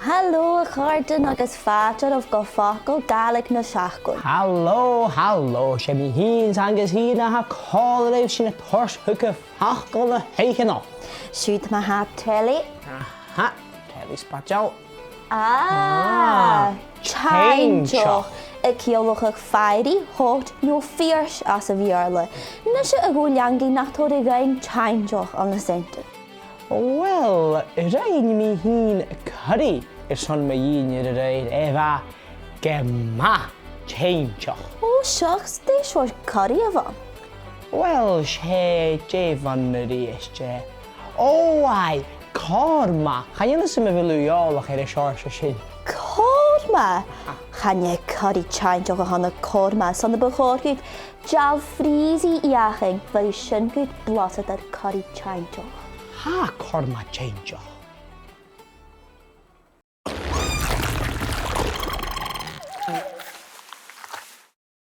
Hallo, Gordon agus fátar of go Facal Gàidhlig Na Seachdain. Hallo, sé mi híns agus hína ha cáileibh sin na thuirs thuca fachgal na héichená. Siúd ma ha teli. Ha, Kelly spatjal. Teinnteach a ciallachadh fairí hót nó fios as a bhearla. Na se a gúleangaí nachtóir i gcain teinnteach an na center. Wel, rain mi hín curry son ma hín raid eva gemma Teinnteach. Ó, seachs, dé seoir curry a bhan. Wel, sé van na ríiste. Ó, ai, corma. Channe sem me viluálach a seirse sin. Córma? Channe curry teinnteach a hana córma san na bachórgyd jal frísí iaching fel i sin gyd blosad ar curry teinnteach. Ha, corma Teinnteach.